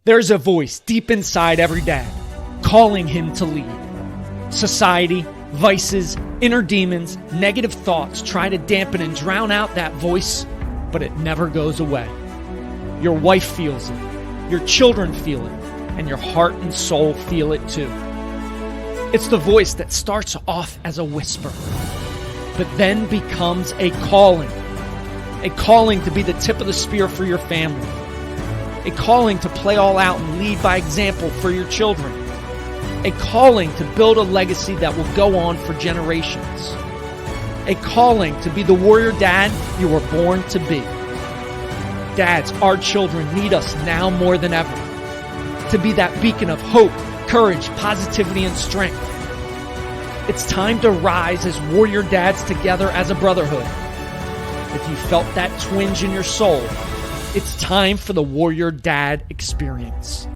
There's a voice deep inside every dad calling him to lead. Society, vices, inner demons, negative thoughts try to dampen and drown out that voice, but it never goes away. Your wife feels it, your children feel it, and your heart and soul feel it too. It's the voice that starts off as a whisper, but then becomes a calling to be the tip of the spear for your family, a calling to play all out and lead by example for your children, a calling to build a legacy that will go on for generations, a calling to be the warrior dad you were born to be. Dads, our children need us now more than ever to be that beacon of hope, courage, positivity, and strength. It's time to rise as warrior dads together as a brotherhood. If you felt that twinge in your soul, it's time for the Warrior Dad Experience.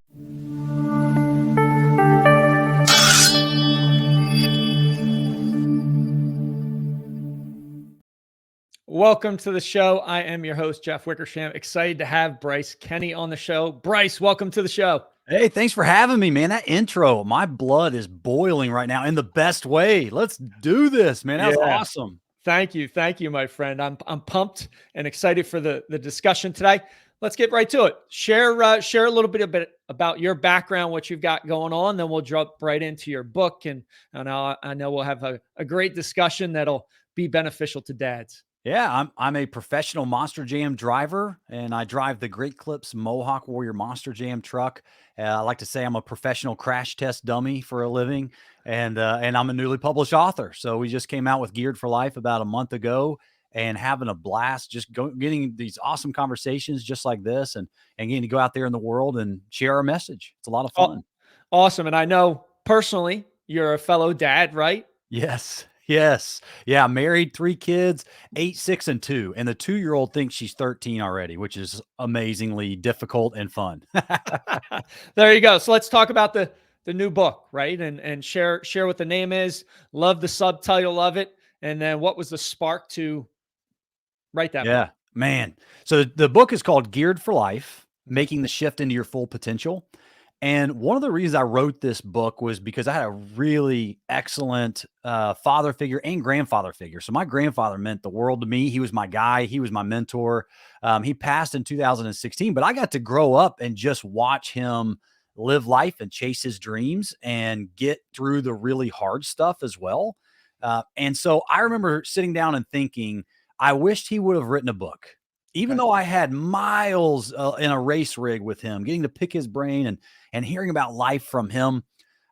Welcome to the show. I am your host, Jeff Wickersham. Excited to have Bryce Kenny on the show. Bryce, welcome to the show. Hey, thanks for having me, man. That intro, my blood is boiling right now in the best way. Let's do this, man. That was awesome. Thank you, my friend. I'm pumped and excited for the discussion today. Let's get right to it. Share a little bit about your background, what you've got going on, then we'll jump right into your book. And I know we'll have a great discussion that'll be beneficial to dads. Yeah, I'm a professional Monster Jam driver, and I drive the Great Clips Mohawk Warrior Monster Jam truck. I like to say I'm a professional crash test dummy for a living, and I'm a newly published author. So we just came out with Geared for Life about a month ago, and having a blast, just getting these awesome conversations just like this, and getting to go out there in the world and share our message. It's a lot of fun. Awesome, and I know personally you're a fellow dad, right? Yes. Yeah. Married, 3 kids, 8, 6, and 2. And the 2-year-old thinks she's 13 already, which is amazingly difficult and fun. There you go. So let's talk about the new book, right? And share what the name is. Love the subtitle of it. And then what was the spark to write that book? Man. So the book is called Geared for Life, Making the Shift into Your Full Potential. And one of the reasons I wrote this book was because I had a really excellent father figure and grandfather figure. So my grandfather meant the world to me. He was my guy. He was my mentor. He passed in 2016, but I got to grow up and just watch him live life and chase his dreams and get through the really hard stuff as well. And so I remember sitting down and thinking, I wished he would have written a book. Even though I had miles in a race rig with him, getting to pick his brain and hearing about life from him,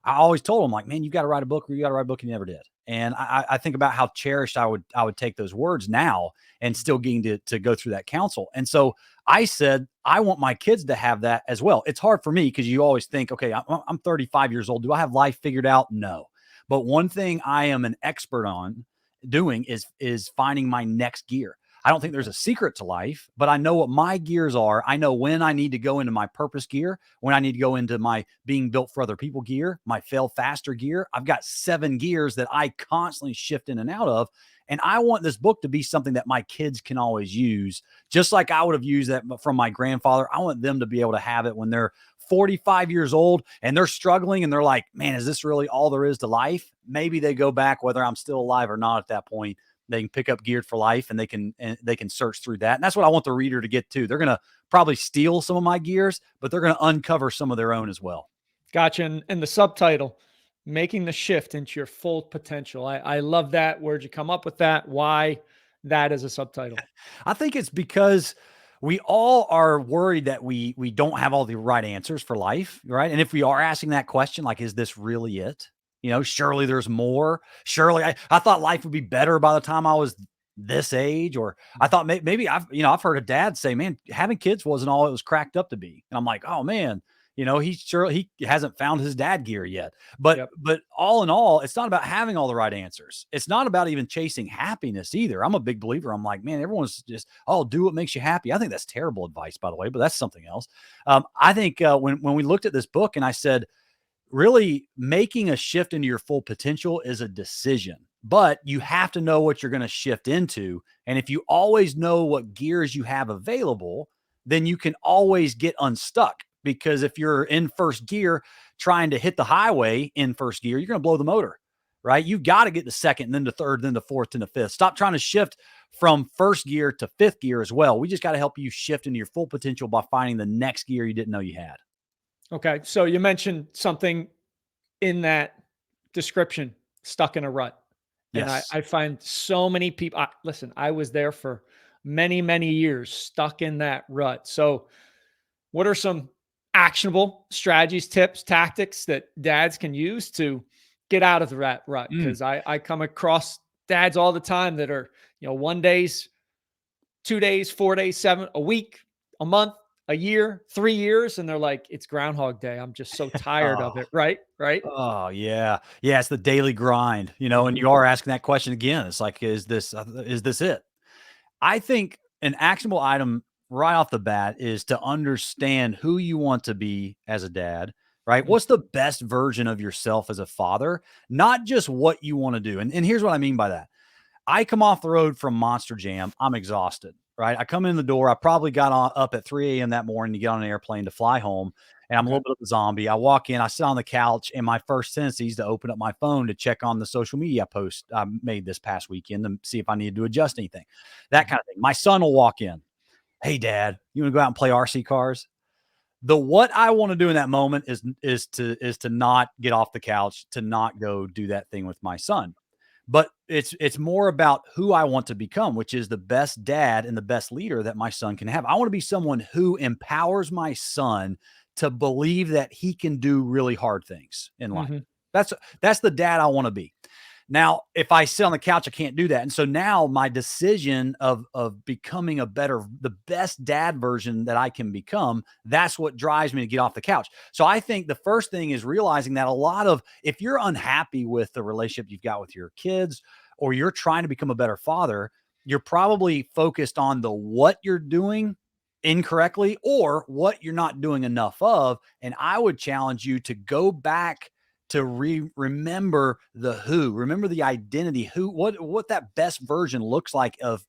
I always told him, like, man, you got to write a book, or you got to write a book, and you never did. And I think about how cherished I would take those words now, and still getting to go through that counsel. And so I said, I want my kids to have that as well. It's hard for me because you always think, okay, I'm 35 years old. Do I have life figured out? No. But one thing I am an expert on doing is finding my next gear. I don't think there's a secret to life, but I know what my gears are. I know when I need to go into my purpose gear, when I need to go into my being built for other people gear, my fail faster gear. I've got 7 gears that I constantly shift in and out of. And I want this book to be something that my kids can always use, just like I would have used that from my grandfather. I want them to be able to have it when they're 45 years old and they're struggling and they're like, man, is this really all there is to life? Maybe they go back, whether I'm still alive or not at that point. They can pick up Geared for Life and they can search through that. And that's what I want the reader to get to. They're going to probably steal some of my gears, but they're going to uncover some of their own as well. Gotcha. And the subtitle, Making the Shift into Your Full Potential. I love that. Where'd you come up with that? Why that as a subtitle? I think it's because we all are worried that we don't have all the right answers for life, right? And if we are asking that question, like, is this really it? You know, surely there's more. Surely I thought life would be better by the time I was this age, or I thought maybe I've heard a dad say, man, having kids wasn't all it was cracked up to be. And I'm like, oh man, he hasn't found his dad gear yet. But all in all, it's not about having all the right answers. It's not about even chasing happiness either. I'm a big believer. I'm like, man, everyone's just, do what makes you happy. I think that's terrible advice, by the way, but that's something else. I think when we looked at this book and I said, really making a shift into your full potential is a decision, but you have to know what you're going to shift into. And if you always know what gears you have available, then you can always get unstuck because if you're in first gear trying to hit the highway in first gear, you're going to blow the motor, right? You've got to get to second, then to third, then to fourth, then to fifth. Stop trying to shift from first gear to fifth gear as well. We just got to help you shift into your full potential by finding the next gear you didn't know you had. Okay. So you mentioned something in that description, stuck in a rut. And Yes. I find so many people, listen, I was there for many, many years, stuck in that rut. So what are some actionable strategies, tips, tactics that dads can use to get out of the rut? Because I come across dads all the time that are, 1 days, 2 days, 4 days, a week, a month, a year, 3 years, and they're like, it's Groundhog Day. I'm just so tired of Oh, it. Right. Right. oh yeah. Yeah. It's the daily grind, and Mhm. you are asking that question again. It's like, is this it? I think an actionable item right off the bat is to understand who you want to be as a dad, right? Mhm. What's the best version of yourself as a father, not just what you want to do. And here's what I mean by that. I come off the road from Monster Jam. I'm exhausted, right? I come in the door. I probably got up at 3 a.m. that morning to get on an airplane to fly home. And I'm a Okay. little bit of a zombie. I walk in, I sit on the couch, and my first tendency is to open up my phone to check on the social media post I made this past weekend to see if I need to adjust anything, that Mhm. kind of thing. My son will walk in. Hey, Dad, you want to go out and play RC cars? What I want to do in that moment is to not get off the couch, to not go do that thing with my son. But it's more about who I want to become, which is the best dad and the best leader that my son can have. I want to be someone who empowers my son to believe that he can do really hard things in life. Mhm. That's the dad I want to be. Now, if I sit on the couch, I can't do that. And so now my decision of becoming the best dad version that I can become, that's what drives me to get off the couch. So I think the first thing is realizing that if you're unhappy with the relationship you've got with your kids, or you're trying to become a better father, you're probably focused on what you're doing incorrectly or what you're not doing enough of. And I would challenge you to go back to remember remember the identity, what that best version looks like of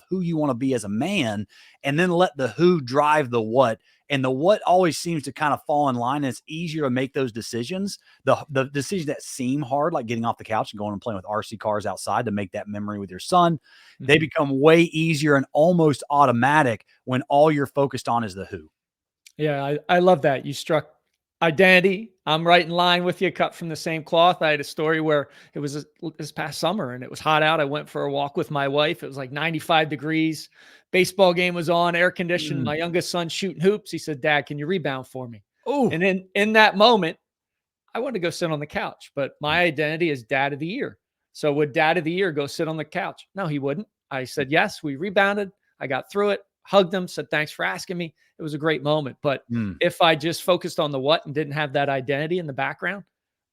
who you want to be as a man, and then let the who drive the what. And the what always seems to kind of fall in line. And it's easier to make those decisions. The decisions that seem hard, like getting off the couch and going and playing with RC cars outside to make that memory with your son, they Mhm. become way easier and almost automatic when all you're focused on is the who. Yeah, I love that. You struck identity. I'm right in line with you, cut from the same cloth. I had a story where it was this past summer and it was hot out. I went for a walk with my wife. It was like 95 degrees. Baseball game was on, air conditioned. Mm. My youngest son shooting hoops. He said, Dad, can you rebound for me? Oh, And in that moment, I wanted to go sit on the couch, but my identity is dad of the year. So would dad of the year go sit on the couch? No, he wouldn't. I said, yes, we rebounded. I got through it, hugged him, said, thanks for asking me. It was a great moment. But mm. if I just focused on the what and didn't have that identity in the background,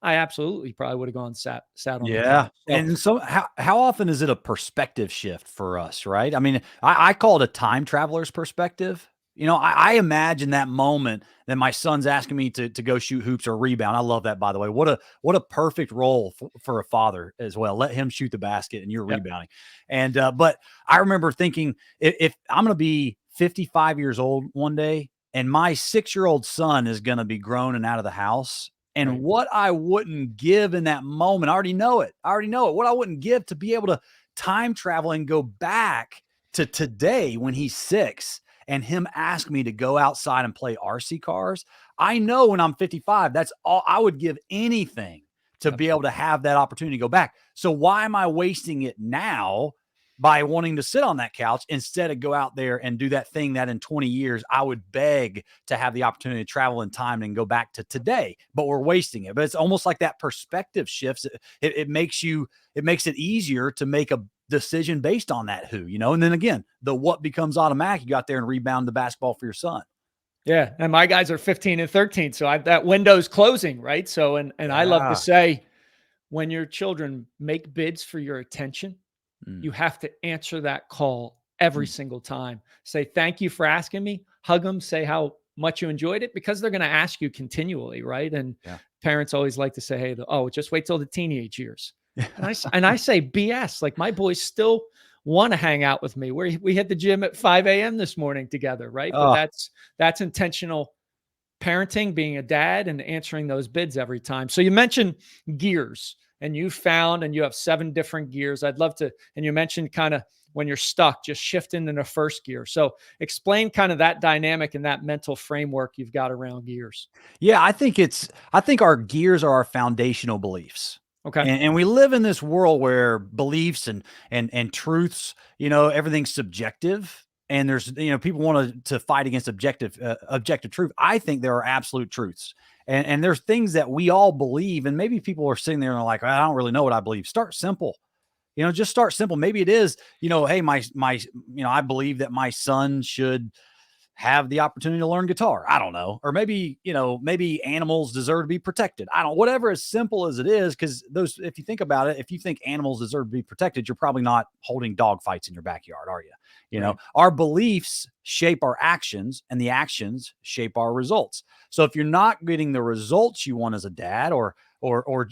I absolutely probably would have gone sat on the Yeah. couch. So And so how often is it a perspective shift for us, right? I mean, I call it a time traveler's perspective. I imagine that moment that my son's asking me to go shoot hoops or rebound. I love that, by the way. What a perfect role for a father as well. Let him shoot the basket and you're yeah. rebounding. And but I remember thinking, if I'm going to be 55 years old one day and my 6-year-old son is going to be grown and out of the house, and Right. what I wouldn't give in that moment, I already know it. What I wouldn't give to be able to time travel and go back to today when he's 6 and him ask me to go outside and play RC cars. I know when I'm 55, that's all I would give anything to Yep. be able to have that opportunity to go back. So why am I wasting it now by wanting to sit on that couch instead of go out there and do that thing that in 20 years I would beg to have the opportunity to travel in time and go back to today, but we're wasting it. But it's almost like that perspective shifts. It makes it easier to make a decision based on that who, and then again, the what becomes automatic. You got there and rebound the basketball for your son. Yeah. And my guys are 15 and 13. So that window's closing. Right. So, and I love to Yeah. say, when your children make bids for your attention, Mm, you have to answer that call every mm, single time. Say, thank you for asking me. Hug them, say how much you enjoyed it because they're going to ask you continually. Right. And yeah. parents always like to say, hey, just wait till the teenage years. And I say BS. Like my boys still want to hang out with me. We hit the gym at 5 a.m. this morning together. Right. But Oh, that's intentional parenting, being a dad, and answering those bids every time. So you mentioned gears, and you found, and you have 7 different gears. I'd love to, and you mentioned kind of when you're stuck, just shifting into first gear. So explain kind of that dynamic and that mental framework you've got around gears. Yeah, I think our gears are our foundational beliefs. Okay. And we live in this world where beliefs and truths, everything's subjective. And there's, people want to fight against objective truth. I think there are absolute truths. And there's things that we all believe. And maybe people are sitting there and they're like, I don't really know what I believe. Start simple. Just start simple. Maybe it is, hey, I believe that my son should have the opportunity to learn guitar. I don't know. Or maybe, maybe animals deserve to be protected. I don't, whatever, as simple as it is. Cause if you think about it, if you think animals deserve to be protected, you're probably not holding dog fights in your backyard, are you? Right. Our beliefs shape our actions and the actions shape our results. So if you're not getting the results you want as a dad or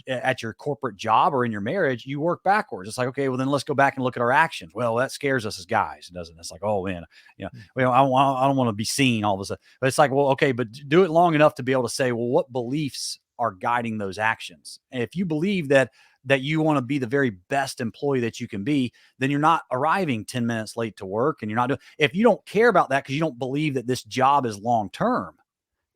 at your corporate job or in your marriage, you work backwards. It's like, okay, well then let's go back and look at our actions. Well, that scares us as guys, doesn't it? It's like, oh man, well, I don't want to be seen all of a sudden. But it's like, well, okay, but do it long enough to be able to say, well, what beliefs are guiding those actions? And if you believe that you want to be the very best employee that you can be, then you're not arriving 10 minutes late to work, and you're not doing, if you don't care about that because you don't believe that this job is long term.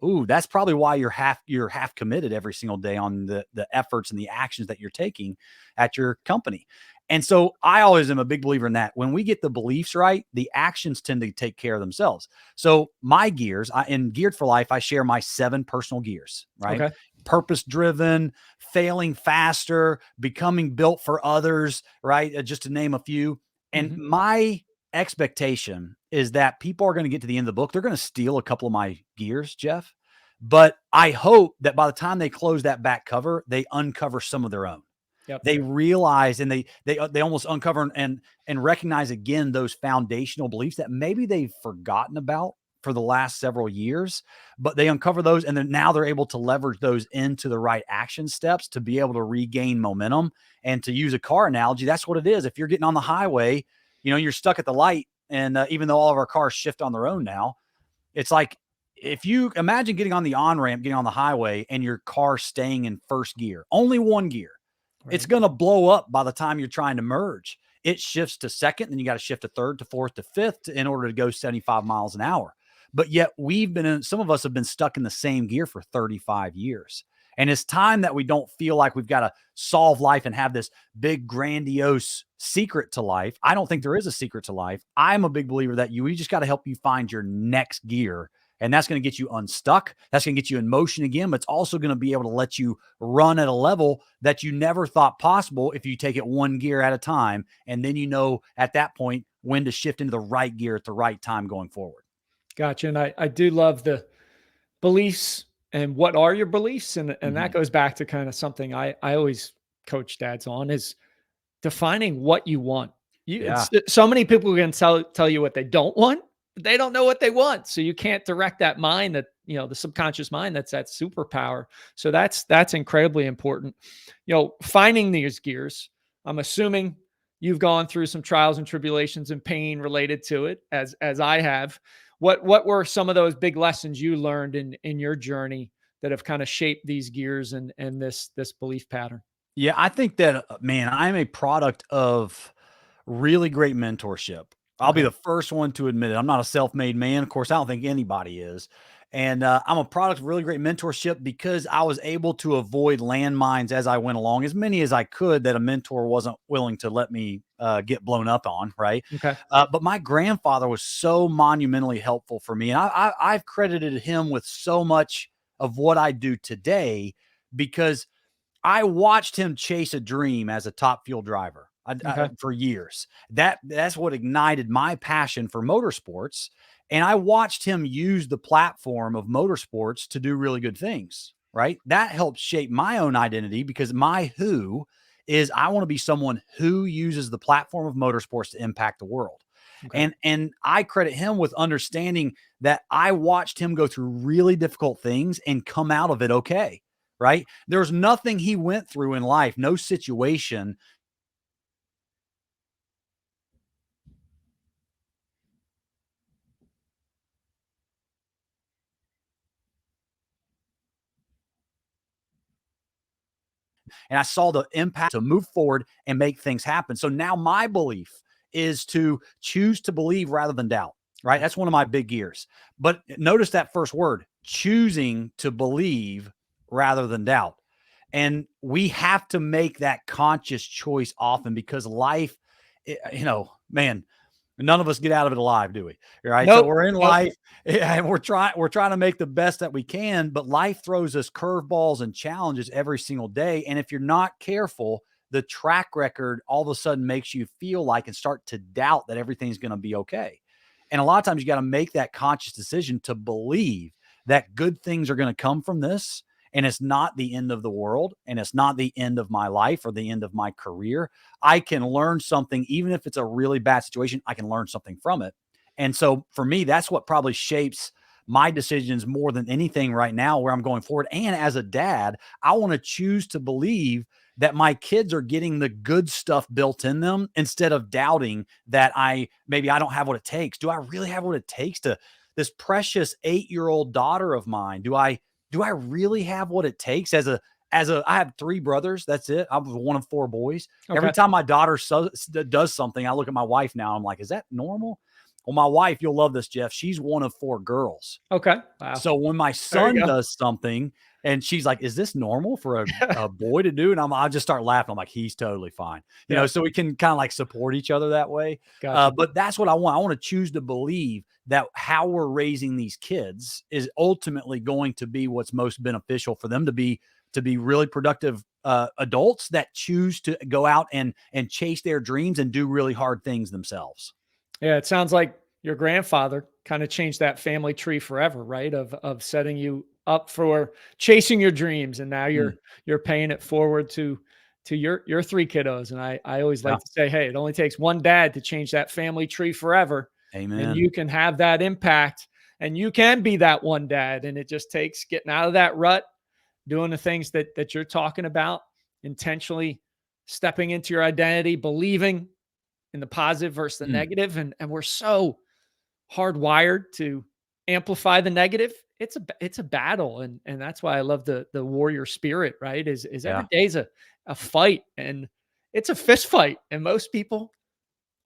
Ooh, that's probably why you're half committed every single day on the efforts and the actions that you're taking at your company. And so I always am a big believer in that. When we get the beliefs right, the actions tend to take care of themselves. So my gears, in Geared for Life, I share my 7 personal gears, right? Okay. Purpose driven, failing faster, becoming built for others, right? Just to name a few. And Mhm. my expectation is that people are going to get to the end of the book. They're going to steal a couple of my gears, Jeff. But I hope that by the time they close that back cover, they uncover some of their own. Yep. They realize and they almost uncover and recognize again those foundational beliefs that maybe they've forgotten about for the last several years, but they uncover those and then now they're able to leverage those into the right action steps to be able to regain momentum. And to use a car analogy, that's what it is. If you're getting on the highway, you're stuck at the light, and even though all of our cars shift on their own now, it's like, if you imagine getting on the on-ramp, getting on the highway, and your car staying in first gear, only one gear, it's Right. going to blow up by the time you're trying to merge. It shifts to second, then you got to shift to third, to fourth, to fifth in order to go 75 miles an hour. But yet some of us have been stuck in the same gear for 35 years. And it's time that we don't feel like we've got to solve life and have this big, grandiose secret to life. I don't think there is a secret to life. I'm a big believer that we just got to help you find your next gear. And that's going to get you unstuck. That's going to get you in motion again, but it's also going to be able to let you run at a level that you never thought possible if you take it one gear at a time. And then at that point when to shift into the right gear at the right time going forward. Gotcha. And I do love the beliefs and what are your beliefs. And that Mhm. goes back to kind of something I always coach dads on is defining what you want. Yeah. So many people can tell you what they don't want, but they don't know what they want. So you can't direct that mind that, the subconscious mind, that's that superpower. So that's incredibly important. Finding these gears, I'm assuming you've gone through some trials and tribulations and pain related to it as I have. What were some of those big lessons you learned in your journey that have kind of shaped these gears and this belief pattern? Yeah. I think that, man, I'm a product of really great mentorship. I'll be Okay. the first one to admit it. I'm not a self-made man. Of course, I don't think anybody is. And I'm a product of really great mentorship because I was able to avoid landmines as I went along, as many as I could that a mentor wasn't willing to let me get blown up on. Right. Okay. But my grandfather was so monumentally helpful for me. And I've credited him with so much of what I do today because I watched him chase a dream as a top fuel driver Okay. for years. That's what ignited my passion for motorsports. And I watched him use the platform of motorsports to do really good things, right? That helped shape my own identity because my who is I want to be someone who uses the platform of motorsports to impact the world. Okay. And I credit him with understanding that I watched him go through really difficult things and come out of it okay, right? There's nothing he went through in life, no situation and I saw the impact to move forward and make things happen. So now my belief is to choose to believe rather than doubt, right? That's one of my big gears. But notice that first word, choosing to believe rather than doubt. And we have to make that conscious choice often, because life, man, none of us get out of it alive, do we? Right. So Nope. we're in Nope. life and we're trying to make the best that we can, but life throws us curveballs and challenges every single day. And if you're not careful, the track record all of a sudden makes you feel like and start to doubt that everything's going to be okay. And a lot of times you got to make that conscious decision to believe that good things are going to come from this. And it's not the end of the world, and it's not the end of my life or the end of my career. I can learn something, even if it's a really bad situation, I can learn something from it. And so for me, that's what probably shapes my decisions more than anything right now, where I'm going forward. And as a dad, I want to choose to believe that my kids are getting the good stuff built in them, instead of doubting that maybe I don't have what it takes. Do I really have what it takes to this precious 8-year-old daughter of mine? Do I really have what it takes I have 3 brothers. That's it. I was one of 4 boys. Okay. Every time my daughter does something, I look at my wife now. I'm like, is that normal? Well, my wife, you'll love this, Jeff. She's one of 4 girls. Okay. Wow. So when my son does something and she's like, is this normal for a boy to do? And I'll just start laughing. I'm like, he's totally fine. You know, so we can kind of like support each other that way. Gotcha. But that's what I want. I want to choose to believe that how we're raising these kids is ultimately going to be what's most beneficial for them to be really productive adults that choose to go out and chase their dreams and do really hard things themselves. Yeah, it sounds like your grandfather kind of changed that family tree forever, right? Of setting you up for chasing your dreams, and now you're paying it forward to your 3 kiddos. And I always like to say, hey, it only takes one dad to change that family tree forever. Amen. And you can have that impact, and you can be that one dad. And it just takes getting out of that rut, doing the things that you're talking about, intentionally stepping into your identity, believing in the positive versus the negative. And we're so hardwired to amplify the negative. It's a battle. And that's why I love the warrior spirit, right? Is every day's a fight, and it's a fist fight. And most people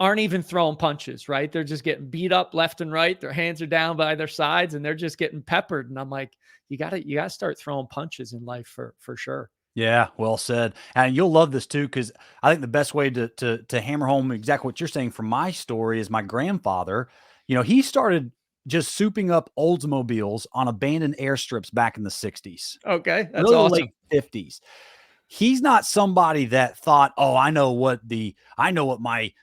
aren't even throwing punches, right? They're just getting beat up left and right. Their hands are down by their sides, and they're just getting peppered. And I'm like, you gotta start throwing punches in life for sure. Yeah, well said. And you'll love this too, because I think the best way to hammer home exactly what you're saying from my story is my grandfather. He started just souping up Oldsmobiles on abandoned airstrips back in the 60s. Okay, that's Really the awesome. late 50s. He's not somebody that thought, oh, I know what my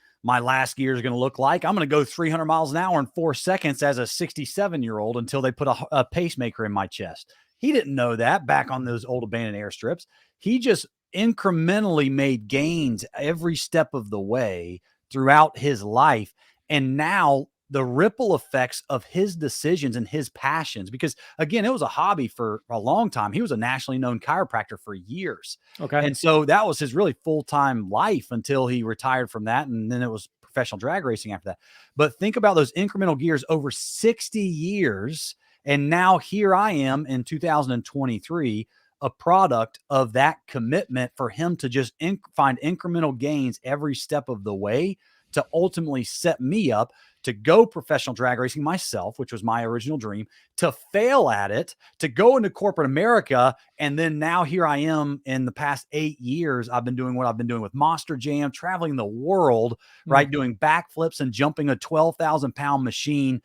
last gear is going to look like. I'm going to go 300 miles an hour in 4 seconds as a 67-year-old until they put a pacemaker in my chest. He didn't know that back on those old abandoned airstrips. He just incrementally made gains every step of the way throughout his life. And now the ripple effects of his decisions and his passions, because again, it was a hobby for a long time. He was a nationally known chiropractor for years. Okay. And so that was his really full-time life until he retired from that. And then it was professional drag racing after that. But think about those incremental gears over 60 years. And now here I am in 2023, a product of that commitment for him to just find incremental gains every step of the way to ultimately set me up to go professional drag racing myself, which was my original dream, to fail at it, to go into corporate America. And then now here I am in the past 8 years, I've been doing what I've been doing with Monster Jam, traveling the world, right? Doing backflips and jumping a 12,000 pound machine,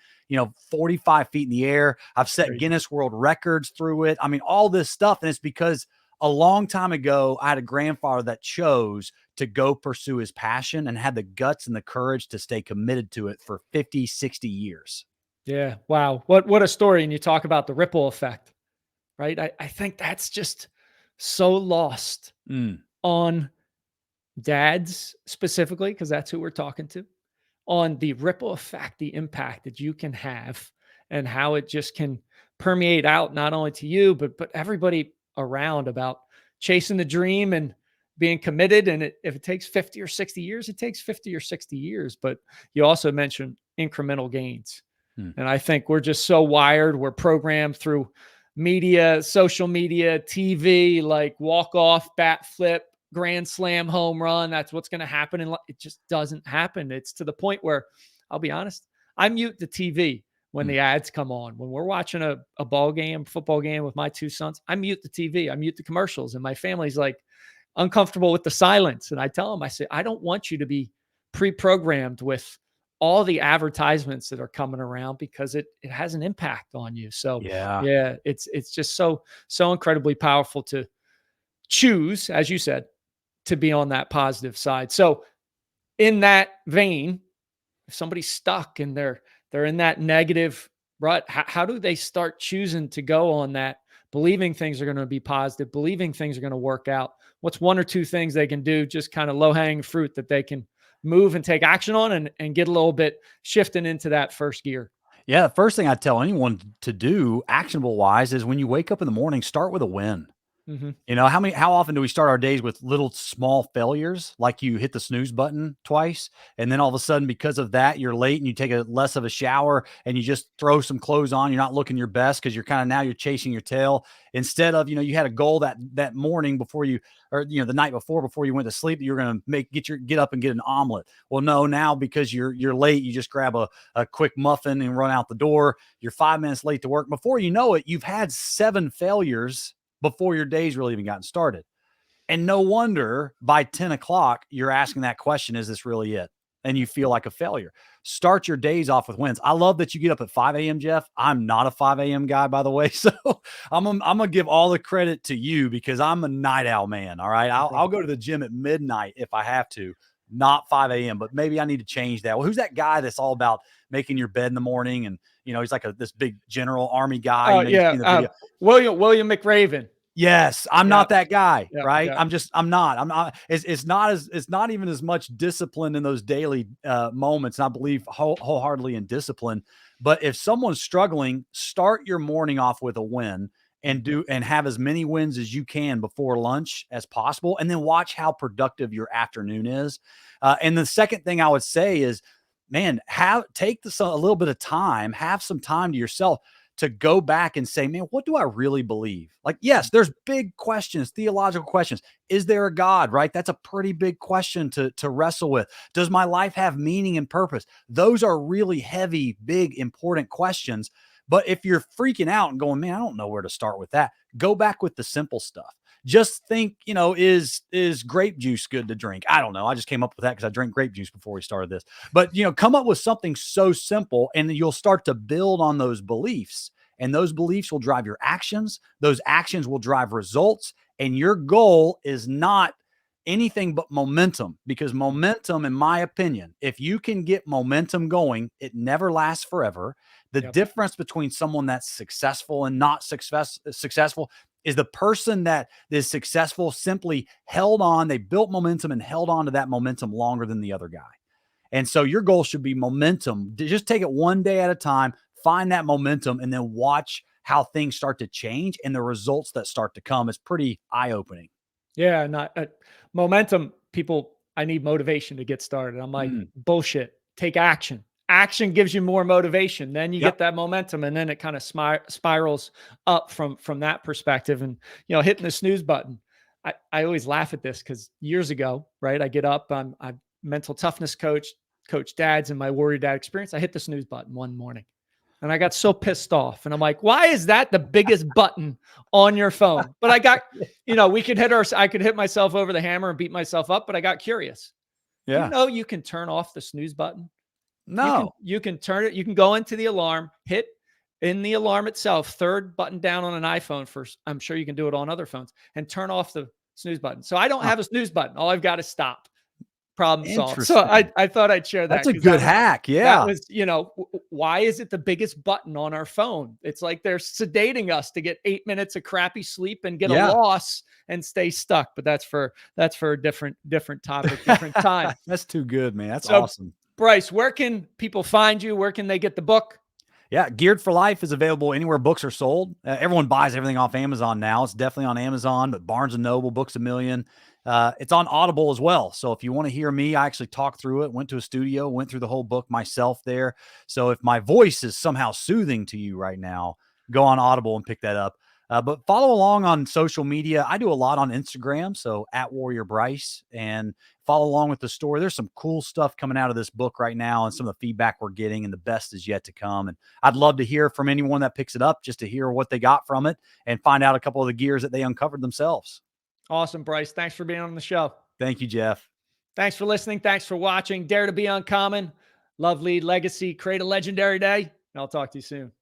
45 feet in the air. I've set Guinness World Records through it. I mean, all this stuff. And it's because a long time ago, I had a grandfather that chose to go pursue his passion and had the guts and the courage to stay committed to it for 50, 60 years. Yeah. Wow. What a story. And you talk about the ripple effect, right? I think that's just so lost on dads specifically, because that's who we're talking to, on the ripple effect, the impact that you can have, and how it just can permeate out not only to you, but everybody around, about chasing the dream and being committed. And if it takes 50 or 60 years, it takes 50 or 60 years. But you also mentioned incremental gains. And I think we're just so wired. We're programmed through media, social media, TV, like walk off, bat flip, grand slam, home run. That's what's going to happen. And it just doesn't happen. It's to the point where, I'll be honest, I mute the TV when the ads come on. When we're watching a ball game, football game with my two sons, I mute the TV, I mute the commercials, and my family's like uncomfortable with the silence. And I tell them, I say, I don't want you to be pre-programmed with all the advertisements that are coming around, because it has an impact on you. So yeah, it's just so incredibly powerful to choose, as you said, to be on that positive side. So in that vein, if somebody's stuck and they're in that negative rut, how do they start choosing to go on that, believing things are going to be positive, believing things are going to work out? What's one or two things they can do, just kind of low-hanging fruit that they can move and take action on and get a little bit shifting into that first gear? Yeah, the first thing I tell anyone to do, actionable wise, is when you wake up in the morning, start with a win. Mm-hmm. You know, how often do we start our days with little small failures, like you hit the snooze button twice, and then all of a sudden, because of that, you're late and you take a less of a shower and you just throw some clothes on. You're not looking your best because you're chasing your tail, instead of, you had a goal that morning before you, or, the night before you went to sleep, that you're going to get up and get an omelet. Well, no, now because you're late, you just grab a quick muffin and run out the door. You're 5 minutes late to work. Before you know it, you've had 7 failures before your day's really even gotten started. And no wonder by 10 o'clock, you're asking that question, is this really it? And you feel like a failure. Start your days off with wins. I love that you get up at 5 a.m., Jeff. I'm not a 5 a.m. guy, by the way. So I'm going to give all the credit to you, because I'm a night owl man. All right. I'll go to the gym at midnight if I have to, not 5 a.m., but maybe I need to change that. Well, who's that guy that's all about making your bed in the morning? And, he's like this big general army guy. William McRaven. Yes, I'm not that guy, right? Yeah. I'm not. It's not even as much discipline in those daily moments. And I believe wholeheartedly in discipline. But if someone's struggling, start your morning off with a win and have as many wins as you can before lunch as possible. And then watch how productive your afternoon is. And the second thing I would say is, man, take a little bit of time, have some time to yourself to go back and say, man, what do I really believe? Like, yes, there's big questions, theological questions. Is there a God, right? That's a pretty big question to wrestle with. Does my life have meaning and purpose? Those are really heavy, big, important questions. But if you're freaking out and going, man, I don't know where to start with that, go back with the simple stuff. Just think, is grape juice good to drink? I don't know. I just came up with that because I drank grape juice before we started this. But, come up with something so simple, and you'll start to build on those beliefs. And those beliefs will drive your actions. Those actions will drive results. And your goal is not anything but momentum, because momentum, in my opinion, if you can get momentum going, it never lasts forever. The difference between someone that's successful and not successful is the person that is successful simply held on. They built momentum and held on to that momentum longer than the other guy. And so your goal should be momentum. Just take it one day at a time, find that momentum, and then watch how things start to change and the results that start to come. Is pretty eye-opening. Yeah, not momentum. People, I need motivation to get started. I'm like, bullshit. Take action. Action gives you more motivation. Then you get that momentum, and then it kind of spirals up from that perspective. And hitting the snooze button. I always laugh at this because years ago, right? I get up. I'm mental toughness coach dads in my Warrior Dad experience. I hit the snooze button one morning. And I got so pissed off. And I'm like, why is that the biggest button on your phone? But I got, I could hit myself over the hammer and beat myself up, but I got curious. Yeah. You can turn off the snooze button. No. You can turn it. You can go into the alarm, hit in the alarm itself, third button down on an iPhone first. I'm sure you can do it on other phones, and turn off the snooze button. So I don't have a snooze button. All I've got is stop. Problem solved. So I thought I'd share that. That's a good hack. Yeah. That was, why is it the biggest button on our phone? It's like they're sedating us to get 8 minutes of crappy sleep and get a loss and stay stuck. But that's for a different topic, different time. That's too good, man. That's awesome. Bryce, where can people find you? Where can they get the book? Yeah, Geared for Life is available anywhere books are sold. Everyone buys everything off Amazon now. It's definitely on Amazon, but Barnes & Noble, Books A Million. It's on Audible as well. So if you want to hear me, I actually talked through it, went to a studio, went through the whole book myself there. So if my voice is somehow soothing to you right now, go on Audible and pick that up. But follow along on social media. I do a lot on Instagram, so at Warrior Bryce, and follow along with the story. There's some cool stuff coming out of this book right now, and some of the feedback we're getting, and the best is yet to come. And I'd love to hear from anyone that picks it up, just to hear what they got from it and find out a couple of the gears that they uncovered themselves. Awesome, Bryce. Thanks for being on the show. Thank you, Jeff. Thanks for listening. Thanks for watching. Dare to be uncommon. Love, lead, legacy. Create a legendary day. And I'll talk to you soon.